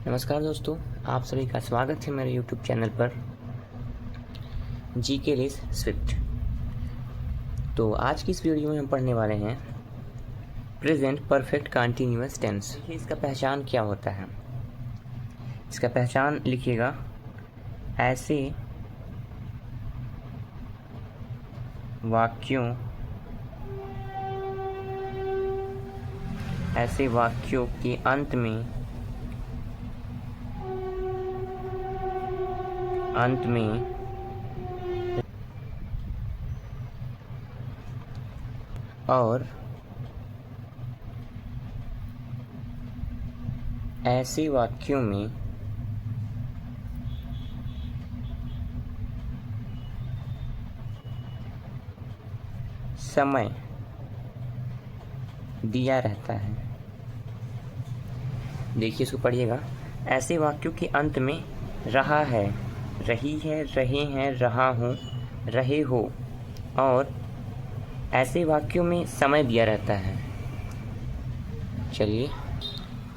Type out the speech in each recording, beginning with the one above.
नमस्कार दोस्तों, आप सभी का स्वागत है मेरे यूट्यूब चैनल पर जी के रेस स्विफ्ट। तो आज की इस वीडियो में हम पढ़ने वाले हैं प्रेजेंट परफेक्ट कंटिन्यूअस टेंस। देखिए इसका पहचान क्या होता है। इसका पहचान लिखिएगा, ऐसे वाक्यों के अंत में और ऐसे वाक्यों में समय दिया रहता है। देखिए इसको पढ़िएगा। ऐसे वाक्यों के अंत में रहा है, रही है, रहे हैं, रहा हूँ, रहे हो और ऐसे वाक्यों में समय दिया रहता है। चलिए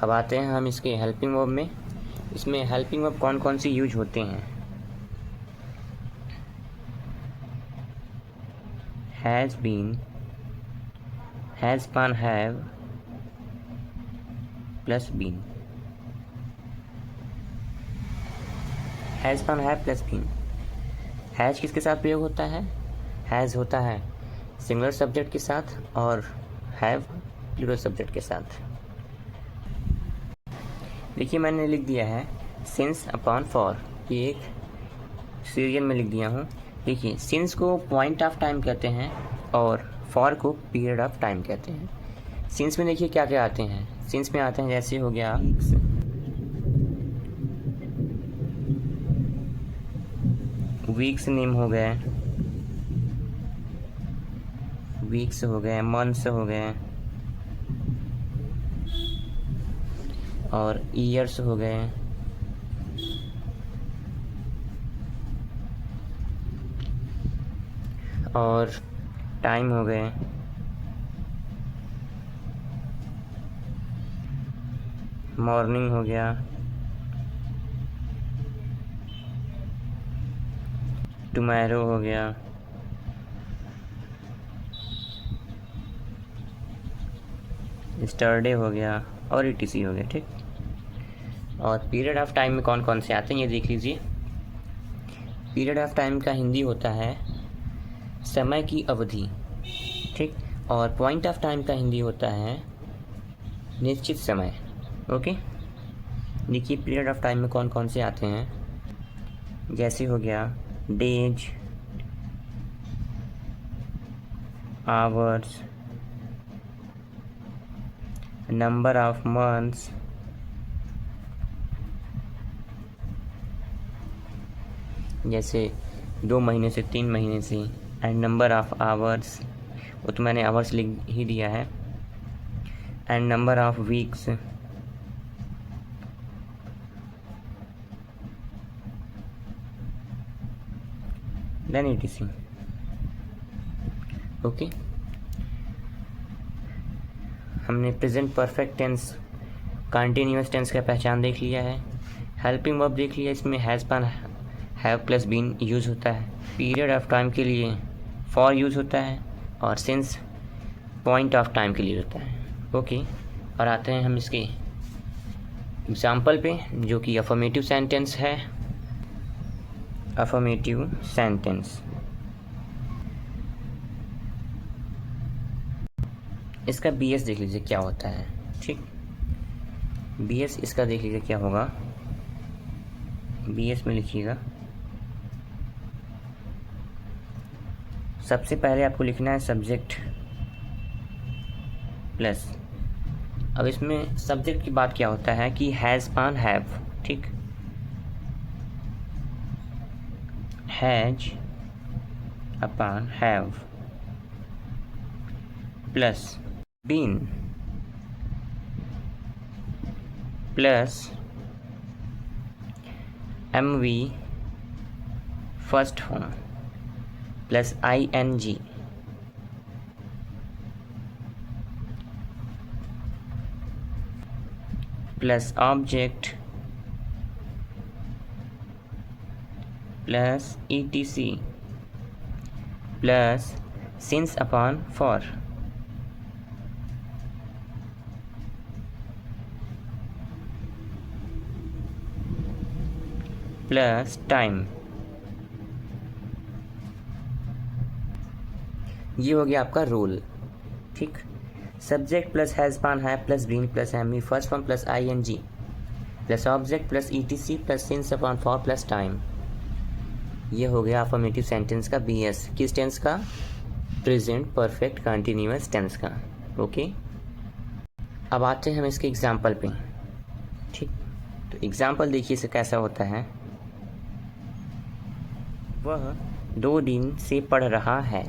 अब आते हैं हम इसके हेल्पिंग वर्ब में। इसमें हेल्पिंग वर्ब कौन कौन सी यूज होते हैं। हैज़ बीन, हैज़ पान हैव प्लस बीन, हैज़ पान हैव प्लस बीन। हैज़ किसके साथ प्रयोग होता है। हैज़ होता है सिंगुलर सब्जेक्ट के साथ और हैव प्लूरल सब्जेक्ट के साथ। देखिए मैंने लिख दिया है सिंस अपॉन फॉर, ये एक सीरियल में लिख दिया हूँ। देखिए सिंस को पॉइंट ऑफ टाइम कहते हैं और फॉर को पीरियड ऑफ टाइम कहते हैं। सिंस में देखिए क्या क्या आते हैं। सिंस में आते हैं जैसे हो गया वीक्स नेम हो गए, वीक्स हो गए, मंथ्स हो गए और ईयर्स हो गए और टाइम हो गए, मॉर्निंग हो गया, टुमारो हो गया, स्टरडे हो गया और ईटीसी हो गया। ठीक। और पीरियड ऑफ टाइम में कौन कौन से आते हैं ये देख लीजिए। पीरियड ऑफ टाइम का हिंदी होता है समय की अवधि। ठीक। और पॉइंट ऑफ टाइम का हिंदी होता है निश्चित समय। ओके। देखिए पीरियड ऑफ टाइम में कौन कौन से आते हैं। जैसे हो गया days, hours, number of months, जैसे 2 महीने से 3 महीने से, एंड नंबर ऑफ आवर्स, वो तो मैंने आवर्स लिख ही दिया है, and number of weeks, then ETC. Okay. हमने present perfect tense, continuous tense का पहचान देख लिया है। हेल्पिंग वर्ब देख लिया, इसमें हैज़ पान हैव प्लस बीन यूज़ होता है। पीरियड ऑफ टाइम के लिए फॉर यूज़ होता है और सिंस पॉइंट ऑफ टाइम के लिए होता है। ओके। और आते हैं हम इसके एग्जाम्पल पे, जो कि अफर्मेटिव सेंटेंस है। अफर्मेटिव सेंटेंस, इसका बीएस देख लीजिए क्या होता है। ठीक। बीएस इसका देख लीजिए क्या होगा। बीएस में लिखिएगा, सबसे पहले आपको लिखना है सब्जेक्ट प्लस। अब इसमें सब्जेक्ट की बात क्या होता है कि हैज़ पान हैव। ठीक। Has upon have plus been plus MV first form plus ING plus object plus ETC plus since upon for plus time. ये हो गया आपका रूल। ठीक, सब्जेक्ट प्लस हैज़ पान है plus been plus M first form plus ING plus object plus ETC plus since upon for plus time. ये हो गया अफर्मेटिव सेंटेंस का BS। किस टेंस का? प्रेजेंट परफेक्ट कंटिन्यूअस टेंस का। ओके, अब आते हैं हम इसके एग्जाम्पल पे। ठीक, तो एग्जाम्पल देखिए इसे कैसा होता है। वह 2 दिन से पढ़ रहा है।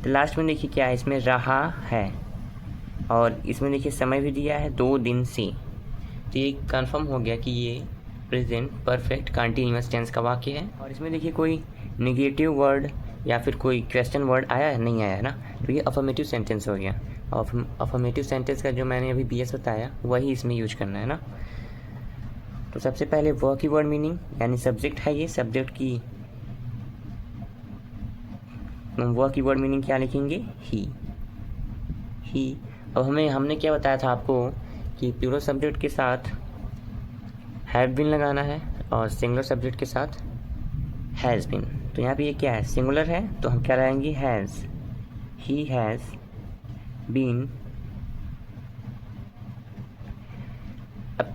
तो लास्ट में देखिए क्या है, इसमें रहा है और इसमें देखिए समय भी दिया है 2 दिन से। तो ये कंफर्म हो गया कि ये प्रेजेंट परफेक्ट कंटिन्यूअस टेंस का वाक्य है। और इसमें देखिए कोई नेगेटिव वर्ड या फिर कोई क्वेश्चन वर्ड आया है, नहीं आया है ना, तो ये अफर्मेटिव सेंटेंस हो गया। अफर्मेटिव सेंटेंस का जो मैंने अभी BS बताया वही इसमें यूज करना है ना। तो सबसे पहले वह की वर्ड मीनिंग, यानी सब्जेक्ट है ये, सब्जेक्ट की वह की वर्ड मीनिंग क्या लिखेंगे? ही। अब हमने क्या बताया था आपको कि प्लूरल सब्जेक्ट के साथ हैव बीन लगाना है और सिंगुलर सब्जेक्ट के साथ हैज़ बीन। तो यहाँ पे ये क्या है? सिंगुलर है, तो हम क्या लगाएंगे? हैज़। He has been. अब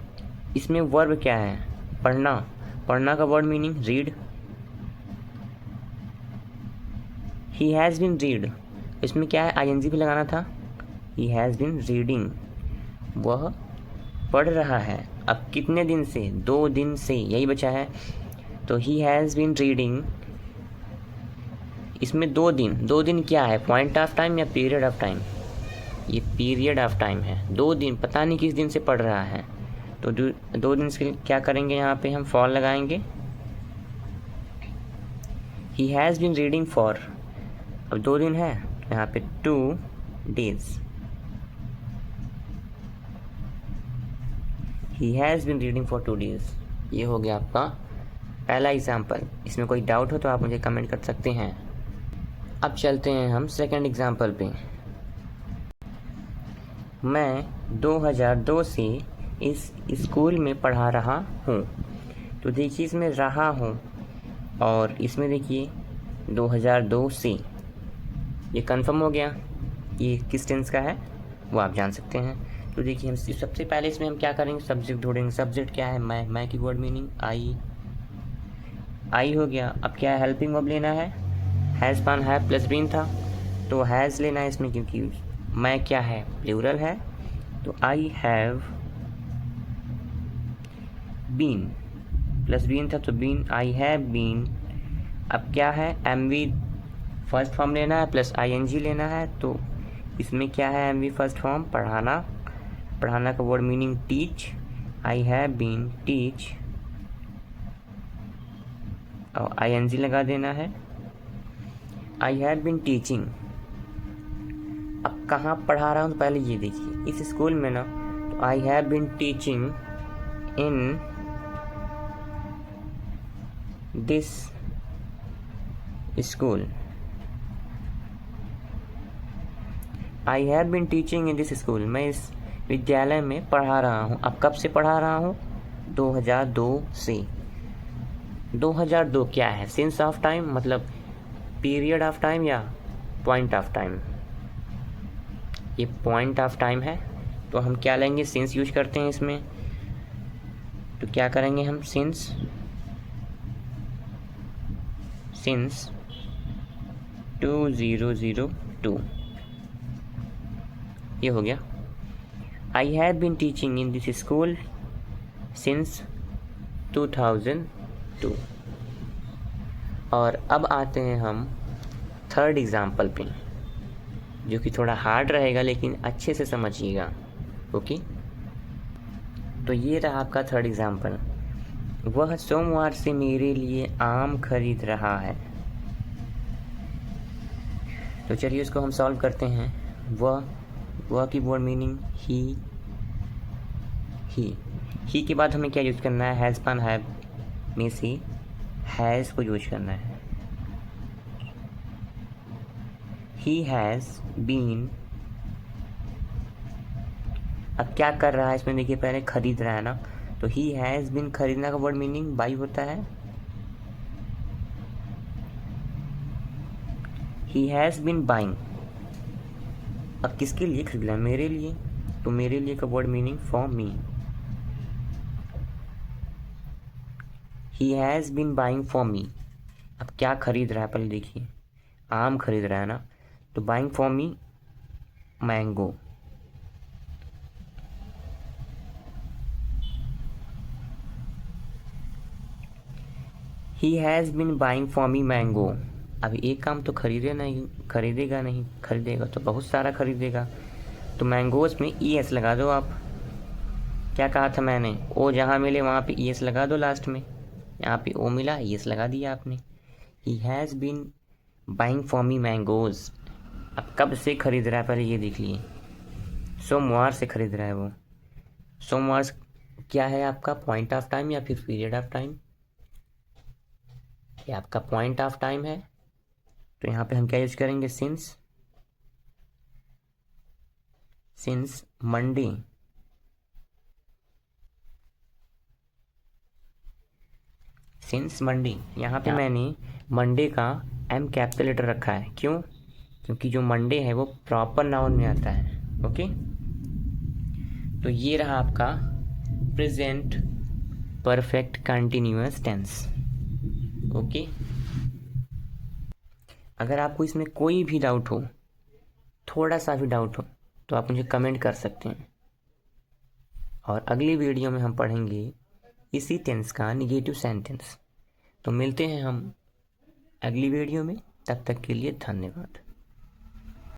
इसमें वर्ब क्या है? पढ़ना। पढ़ना का word meaning read. He has been read, इसमें क्या है? ING भी लगाना था। ही हैज़ बीन रीडिंग, वह पढ़ रहा है। अब कितने दिन से? 2 दिन से, यही बचा है। तो ही हैज़ बीन रीडिंग, इसमें 2 दिन। 2 दिन क्या है? पॉइंट ऑफ टाइम या पीरियड ऑफ टाइम? ये पीरियड ऑफ टाइम है। 2 दिन, पता नहीं किस दिन से पढ़ रहा है। तो 2 दिन से क्या करेंगे? यहाँ पे हम फॉर लगाएंगे। He has been reading for, अब 2 दिन है, यहाँ पे 2 days। He has been reading for 2 days। ये हो गया आपका पहला एग्जाम्पल। इसमें कोई डाउट हो तो आप मुझे कमेंट कर सकते हैं। अब चलते हैं हम सेकंड एग्जाम्पल पे। मैं 2002 से इस स्कूल में पढ़ा रहा हूँ। तो देखिए इसमें रहा हूँ और इसमें देखिए 2002 से, ये कंफर्म हो गया। ये किस टेंस का है वो आप जान सकते हैं। तो देखिए हम सबसे पहले इसमें हम क्या करेंगे? सब्जेक्ट ढूंढेंगे। सब्जेक्ट क्या है? मैं की वर्ड मीनिंग आई हो गया। अब क्या है? हेल्पिंग वर्ब लेना है। हैज़ पान हैव प्लस बीन था, तो हैज़ लेना है इसमें, क्योंकि मैं क्या है? प्लूरल है। तो I have been plus been था, तो बीन, आई हैव बीन। अब क्या है? MV फर्स्ट फॉर्म लेना है प्लस ING लेना है। तो इसमें क्या है? MV फर्स्ट फॉर्म पढ़ाना। पढ़ाना का word meaning teach. I have been teach और ING लगा देना है। I have been teaching. अब कहाँ पढ़ा रहा हूँ? तो पहले ये देखिए इस स्कूल में ना, तो I have been teaching in this school. I have been teaching in this school, मैं इस विद्यालय में पढ़ा रहा हूँ। अब कब से पढ़ा रहा हूँ? 2002 से। 2002 क्या है? सिंस ऑफ टाइम, मतलब पीरियड ऑफ टाइम या पॉइंट ऑफ टाइम? ये पॉइंट ऑफ टाइम है, तो हम क्या लेंगे? सिंस यूज करते हैं इसमें। तो क्या करेंगे हम? सिंस 2002, ये हो गया। I have been teaching in this school since 2002। और अब आते हैं हम थर्ड एग्जाम्पल पे, जो कि थोड़ा हार्ड रहेगा लेकिन अच्छे से समझिएगा। ओके, तो ये रहा आपका थर्ड एग्जाम्पल। वह सोमवार से मेरे लिए आम खरीद रहा है। तो चलिए उसको हम सॉल्व करते हैं। वह की वर्ड मीनिंग ही के बाद हमें क्या यूज़ करना है? हैज़ पान हैव में से हैज़ को यूज करना है। ही हैज़ बीन, अब क्या कर रहा है इसमें देखिए, पहले खरीद रहा है ना, तो ही हैज़ बीन, खरीदना का वर्ड मीनिंग बाई होता है। ही हैज़ बीन बाइंग, अब किसके लिए खरीद रहा है, मेरे लिए, तो मेरे लिए का word meaning for me. He has been buying for me, अब क्या खरीद रहा है पहले देखिए, आम खरीद रहा है ना, तो buying for me mango. He has been buying for me mango, अब एक काम तो खरीदेगा नहीं, खरीदेगा तो बहुत सारा खरीदेगा, तो मैंगोज में ई एस लगा दो आप। क्या कहा था मैंने, ओ जहाँ मिले वहाँ पे ई एस लगा दो लास्ट में, यहाँ पे ओ मिला, ई एस लगा दिया आपने। He has been buying for me mangoes, अब कब से खरीद रहा है पहले ये देख लिए, सोमवार से खरीद रहा है वो। सोमवार क्या है आपका, पॉइंट ऑफ टाइम या फिर पीरियड ऑफ टाइम, ये आपका पॉइंट ऑफ टाइम है, तो यहाँ पे हम क्या यूज करेंगे, सिंस मंडे, सिंस मंडे, यहाँ पे मैंने मंडे का एम कैपिटल लेटर रखा है, क्यों, क्योंकि जो मंडे है वो प्रॉपर नाउन में आता है। ओके, तो ये रहा आपका present perfect continuous tense. Okay, अगर आपको इसमें कोई भी डाउट हो, थोड़ा सा भी डाउट हो, तो आप मुझे कमेंट कर सकते हैं, और अगली वीडियो में हम पढ़ेंगे इसी टेंस का निगेटिव सेंटेंस। तो मिलते हैं हम अगली वीडियो में, तब तक के लिए धन्यवाद।